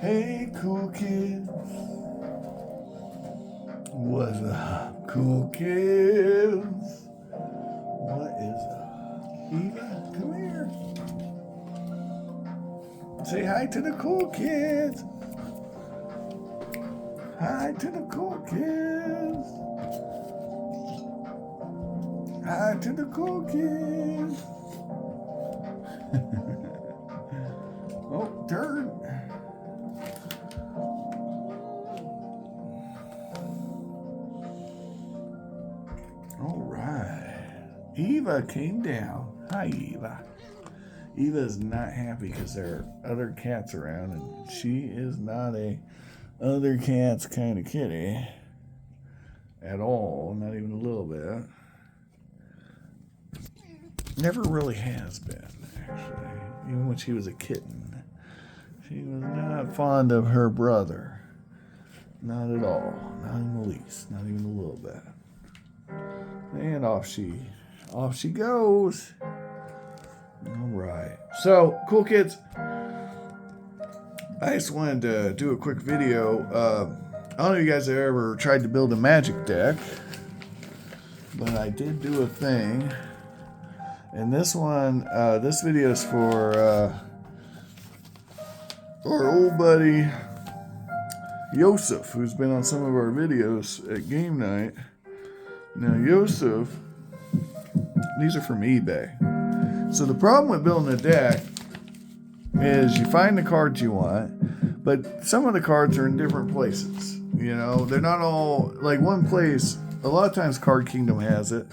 Hey, cool kids. What's up, cool kids? What is up? Eva, come here. Say hi to the cool kids. Hi to the cool kids. Hi to the cool kids. Oh, dirt. All right. Eva came down. Hi, Eva. Eva is not happy because there are other cats around, and she is not a other cats kind of kitty at all. Not even a little bit. Never really has been, actually. Even when she was a kitten. She was not fond of her brother. Not at all. Not in the least. Not even a little bit. And off she goes. All right. So, cool kids. I just wanted to do a quick video. I don't know if you guys have ever tried to build a magic deck, but I did do a thing. And this one, this video is for our old buddy Yosef, who's been on some of our videos at game night. Now, Yosef, these are from eBay. So the problem with building a deck is you find the cards you want, but some of the cards are in different places. You know, they're not all like one place. A lot of times Card Kingdom has it,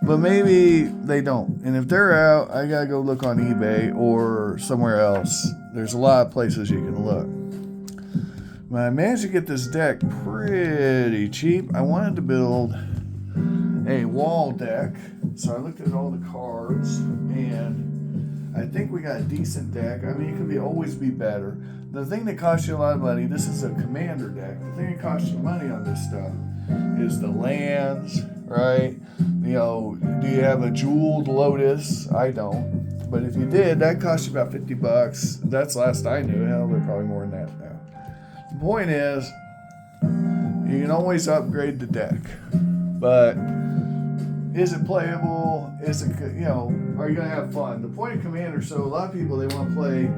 but maybe they don't. And if they're out, I gotta go look on eBay or somewhere else. There's a lot of places you can look. But I managed to get this deck pretty cheap. I wanted to build a wall deck, so I looked at all the cards, and I think we got a decent deck. I mean, it could always be better. The thing that costs you a lot of money, this is a commander deck. The thing that costs you money on this stuff is the lands, right? You know, do you have a jeweled lotus? I don't. But if you did, that cost you about $50. That's last I knew. Hell, they're probably more than that now. The point is, you can always upgrade the deck. But is it playable? Is it, you know, are you going to have fun? The point of Commander, so a lot of people, they want to play,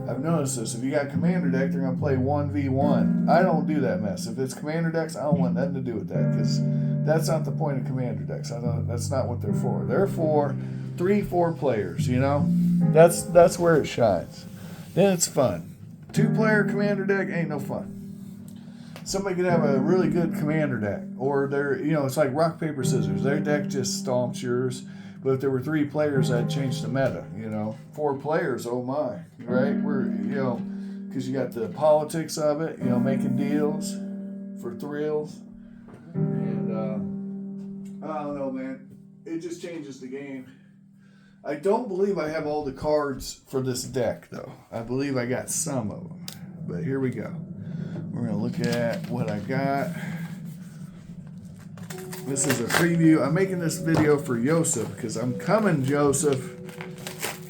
I've noticed this, if you got Commander deck, they're going to play 1v1. I don't do that mess. If it's Commander decks, I don't want nothing to do with that, because that's not the point of Commander decks. That's not what they're for. They're for 3-4 players, you know? That's where it shines. Then it's fun. 2-player Commander deck ain't no fun. Somebody could have a really good commander deck, or they're, you know, it's like rock, paper, scissors. Their deck just stomps yours. But if there were 3 players, that'd change the meta, you know. 4 players, oh my, right? We're, you know, because you got the politics of it, you know, making deals for thrills. And I don't know, man. It just changes the game. I don't believe I have all the cards for this deck, though. I believe I got some of them. But here we go. We're going to look at what I got. This is a preview. I'm making this video for Yosef because I'm coming, Joseph.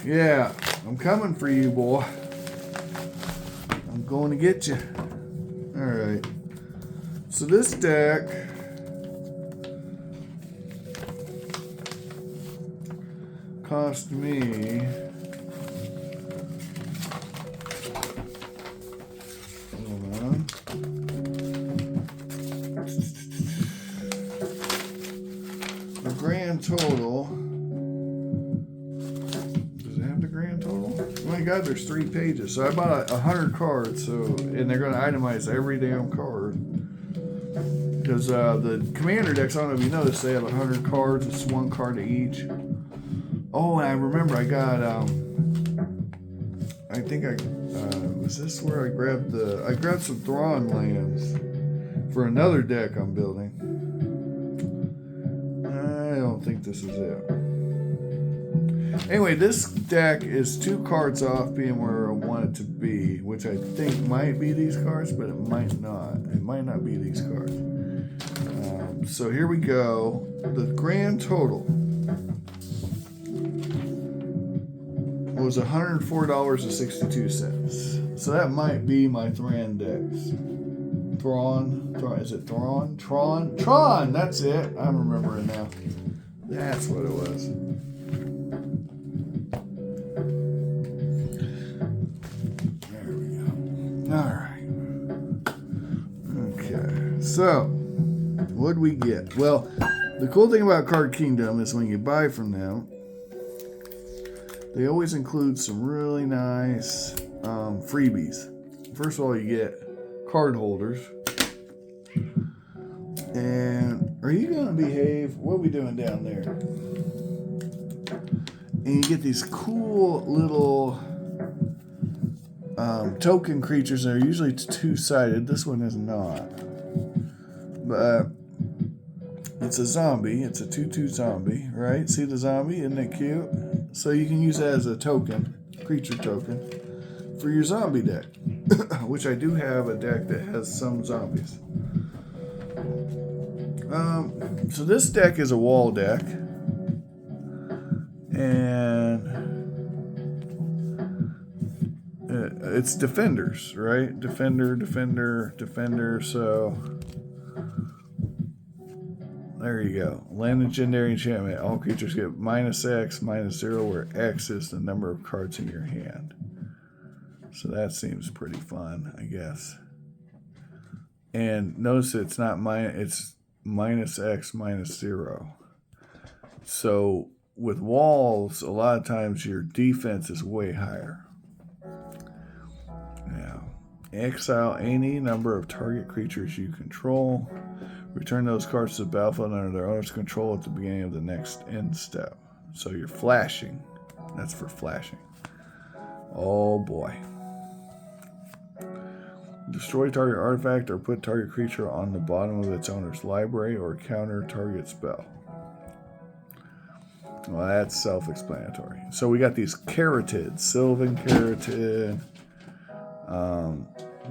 Yeah, I'm coming for you, boy. I'm going to get you. All right. So this deck cost me grand total. Does it have the grand total? Oh my god, there's 3 pages. So I bought 100 cards, so, and they're going to itemize every damn card. Because the commander decks, I don't know if you noticed, they have 100 cards. It's 1 card to each. Oh, and I remember I got, I think was this where I grabbed some Thrawn lands for another deck I'm building. I don't think this is it. Anyway, this deck is 2 cards off being where I want it to be, which I think might be these cards, but it might not. It might not be these cards. So here we go. The grand total was $104.62. So that might be my Thran decks. Thrawn, is it Thrawn? Tron, that's it. I'm remembering now. That's what it was. There we go. Alright. Okay, so what'd we get? Well, the cool thing about Card Kingdom is when you buy from them, they always include some really nice freebies. First of all, you get card holders. And are you going to behave? What are we doing down there? And you get these cool little token creatures that are usually two-sided. This one is not. But it's a zombie. It's a 2/2 zombie, right? See the zombie? Isn't it cute? So you can use that as a token, creature token, for your zombie deck. Which I do have a deck that has some zombies. So this deck is a wall deck. And it's defenders, right? Defender. So there you go. Land legendary enchantment. All creatures get -X, -0, where X is the number of cards in your hand. So that seems pretty fun, I guess. And notice it's not it's -X, -0. So with walls, a lot of times your defense is way higher. Now, exile any number of target creatures you control. Return those cards to the battlefield under their owner's control at the beginning of the next end step. So you're flashing. That's for flashing. Oh boy. Destroy target artifact or put target creature on the bottom of its owner's library or counter target spell. Well, that's self-explanatory. So we got these carotid, Sylvan Carotid,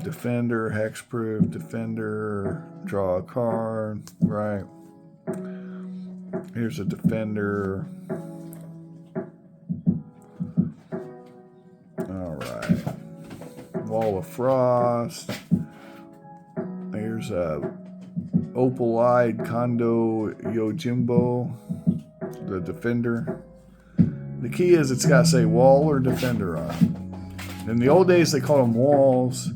Defender, Hexproof, Defender, draw a card, right? Here's a Defender. All right. Wall of Frost. Here's a Opal-Eyed Kondo Yojimbo, the Defender. The key is it's got to say wall or Defender on it. In the old days, they called them walls.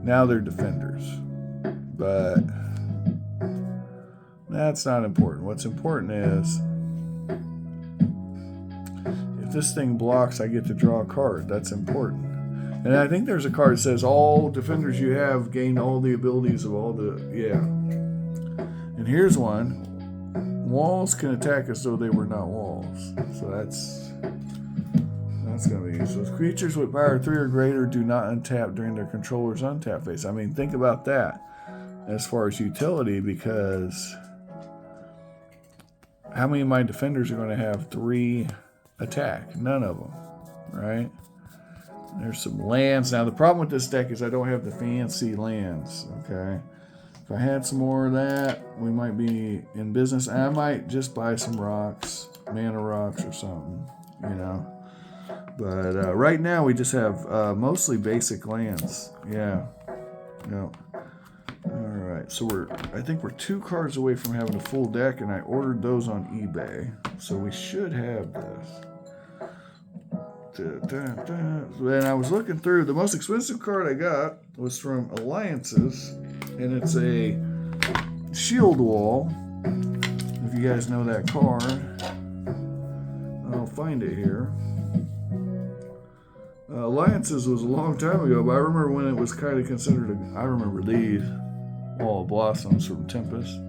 Now they're defenders. But that's not important. What's important is if this thing blocks, I get to draw a card. That's important. And I think there's a card that says all defenders you have gain all the abilities of all the... Yeah. And here's one. Walls can attack as though they were not walls. So that's going to be useless. Creatures with power 3 or greater do not untap during their controller's untap phase. I mean, think about that as far as utility, because how many of my defenders are going to have 3 attack? None of them, right? There's some lands. Now, the problem with this deck is I don't have the fancy lands, okay? If I had some more of that, we might be in business. I might just buy some rocks, mana rocks or something, you know? But right now, we just have mostly basic lands. Yeah. No. All right. So I think we're 2 cards away from having a full deck, and I ordered those on eBay. So we should have this. When I was looking through, the most expensive card I got was from Alliances, and it's a Shield Wall. If you guys know that card, I'll find it here. Alliances was a long time ago, but I remember when it was kind of considered I remember these Wall of Blossoms from Tempest.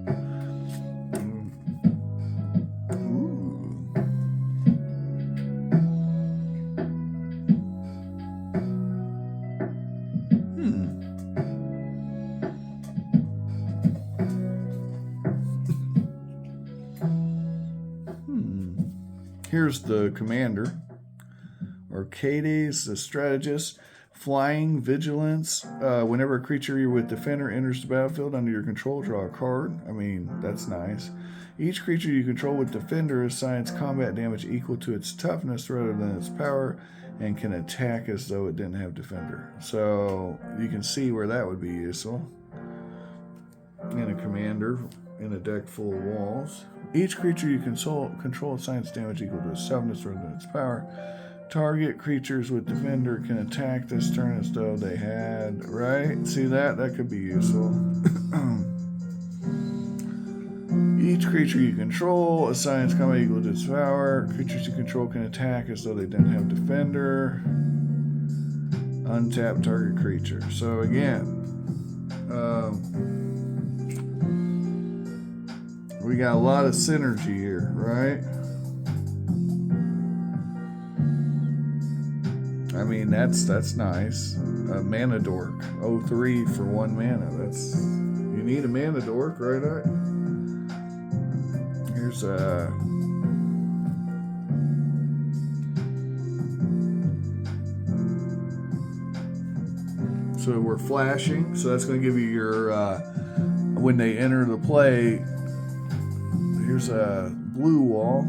Here's the commander. Arcades, the strategist. Flying, vigilance. Whenever a creature with defender enters the battlefield under your control, draw a card. I mean, that's nice. Each creature you control with defender assigns combat damage equal to its toughness rather than its power. and can attack as though it didn't have defender. So you can see where that would be useful in a commander in a deck full of walls. Each creature you control assigns damage equal to its toughness rather than its power. Target creatures with defender can attack this turn as though they had, right? See that? That could be useful. Each creature you control assigns combat equal to its power. Creatures you control can attack as though they didn't have defender. Untap target creature. So again, we got a lot of synergy here, right? I mean, that's nice. Mana Dork, 03 for 1 mana. You need a Mana Dork, right? Here's so we're flashing. So that's going to give you your when they enter the play. Here's a blue wall.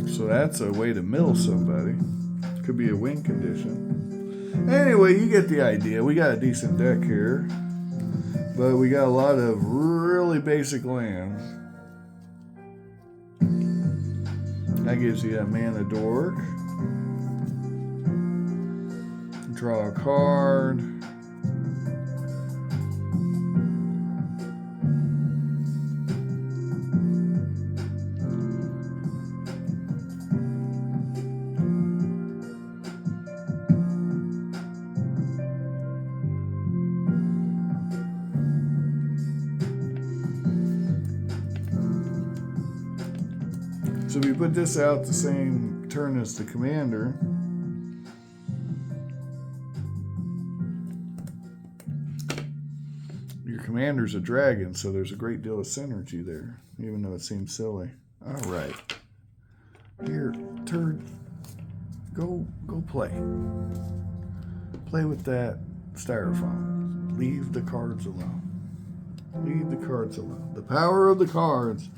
So that's a way to mill somebody. Could be a win condition. Anyway, you get the idea. We got a decent deck here, but we got a lot of really basic lands. That gives you a Mana Dork. Draw a card. So we put this out the same turn as the commander. Your commander's a dragon, so there's a great deal of synergy there, even though it seems silly. All right. Here, turd, go play. Play with that styrofoam. Leave the cards alone. Leave the cards alone. The power of the cards.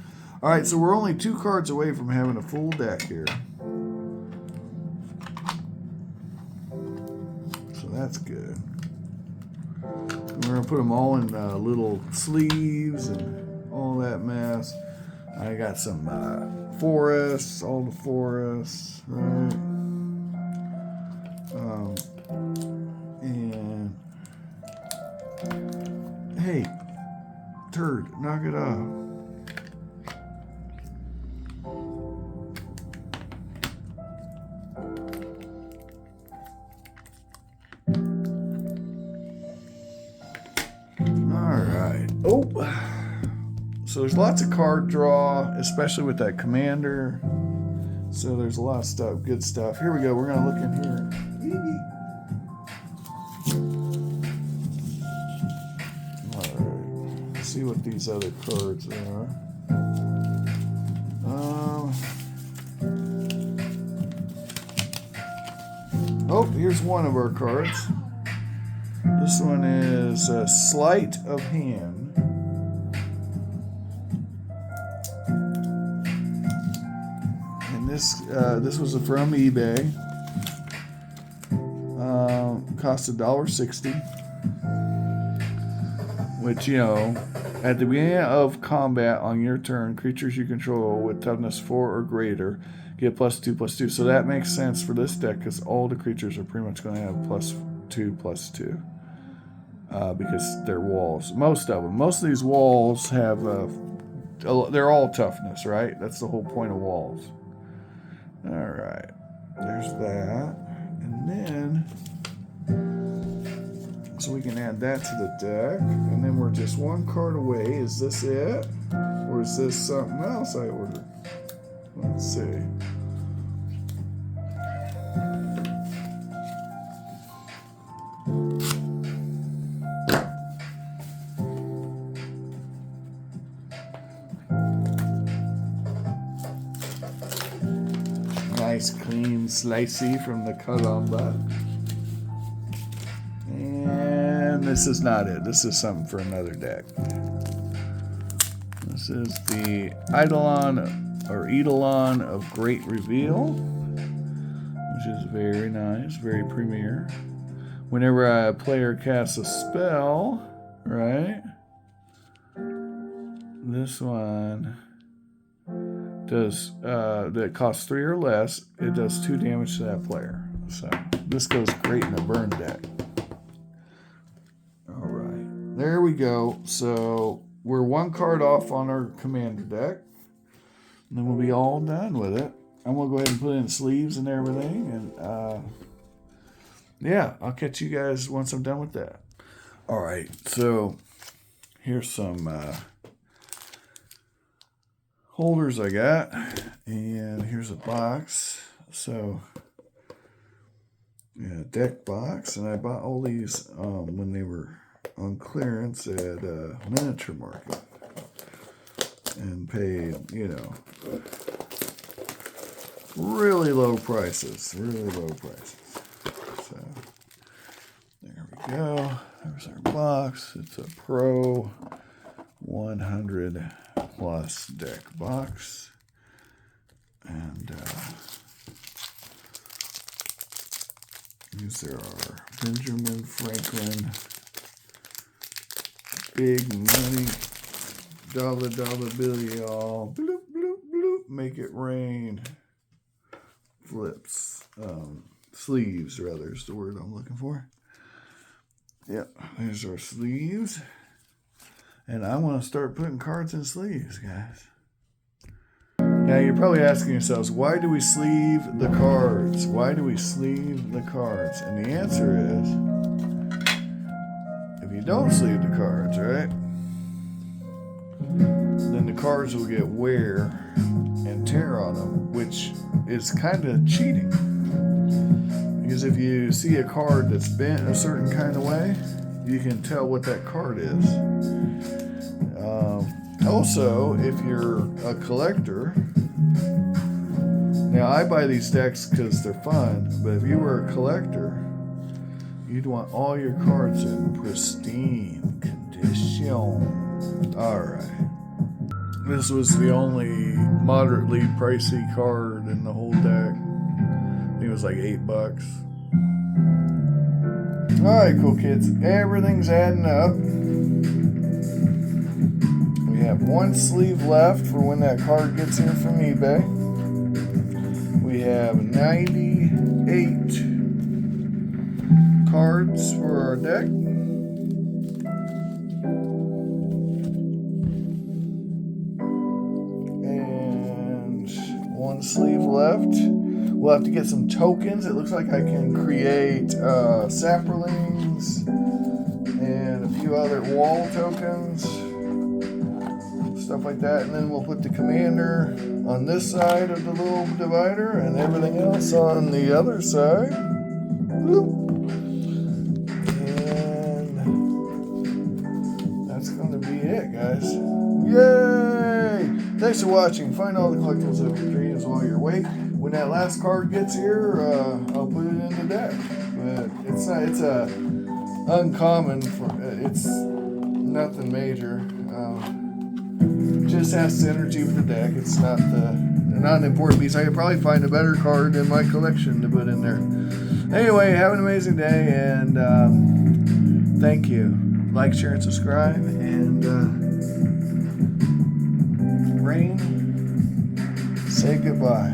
All right, so we're only 2 cards away from having a full deck here. So that's good. We're going to put them all in little sleeves and all that mess. I got some forests, all the forests, right? And hey, turd, knock it off. So there's lots of card draw, especially with that commander. So there's a lot of stuff, good stuff. Here we go. We're going to look in here. All right. Let's see what these other cards are. Oh, here's one of our cards. This one is Sleight of Hand. This was from eBay. Cost $1.60. Which, you know, at the beginning of combat on your turn, creatures you control with toughness 4 or greater get +2/+2. So that makes sense for this deck because all the creatures are pretty much going to have +2/+2. Because they're walls. Most of them. Most of these walls have, they're all toughness, right? That's the whole point of walls. All right, there's that. And then, so we can add that to the deck. And then we're just 1 card away. Is this it? Or is this something else I ordered? Let's see. nice clean slicey from the cut-on box. And this is not it. This is something for another deck. This is the Eidolon of Great Reveal, which is very nice, very premier. Whenever a player casts a spell, right? This one does that costs 3 or less. It does 2 damage to that player. So this goes great in a burn deck. All right, there we go. So we're 1 card off on our commander deck, and then we'll be all done with it. I'm gonna go ahead and put in sleeves and everything, and yeah, I'll catch you guys once I'm done with that. All right, so here's some holders I got, and here's a box. So yeah, deck box, and I bought all these when they were on clearance at Miniature Market, and paid, you know, really low prices. So there we go. There's our box. It's a Pro 100 plus deck box, and these are our Benjamin Franklin big money dollar bill, y'all. Bloop bloop bloop, make it rain. Flips, sleeves rather is the word I'm looking for. Yep, there's our sleeves. And I want to start putting cards in sleeves, guys. Now you're probably asking yourselves, why do we sleeve the cards? Why do we sleeve the cards? And the answer is, if you don't sleeve the cards, right, then the cards will get wear and tear on them, which is kind of cheating. Because if you see a card that's bent a certain kind of way, you can tell what that card is. Also, if you're a collector, now I buy these decks because they're fun, but if you were a collector, you'd want all your cards in pristine condition. Alright. This was the only moderately pricey card in the whole deck. I think it was like $8. Alright, cool kids. Everything's adding up. We have 1 sleeve left for when that card gets here from eBay. We have 98 cards for our deck. And 1 sleeve left. We'll have to get some tokens. It looks like I can create saplings and a few other wall tokens, stuff like that. And then we'll put the commander on this side of the little divider and everything else on the other side. Bloop. And that's going to be it, guys. Yay! Thanks for watching. Find all the collectibles of your dreams while you're awake. When that last card gets here, I'll put it in the deck. But it's not. It's a uncommon. It's nothing major. Just has synergy with the deck. It's not an important piece. I could probably find a better card in my collection to put in there. Anyway, have an amazing day, and thank you. Like, share, and subscribe. And Rain, say goodbye.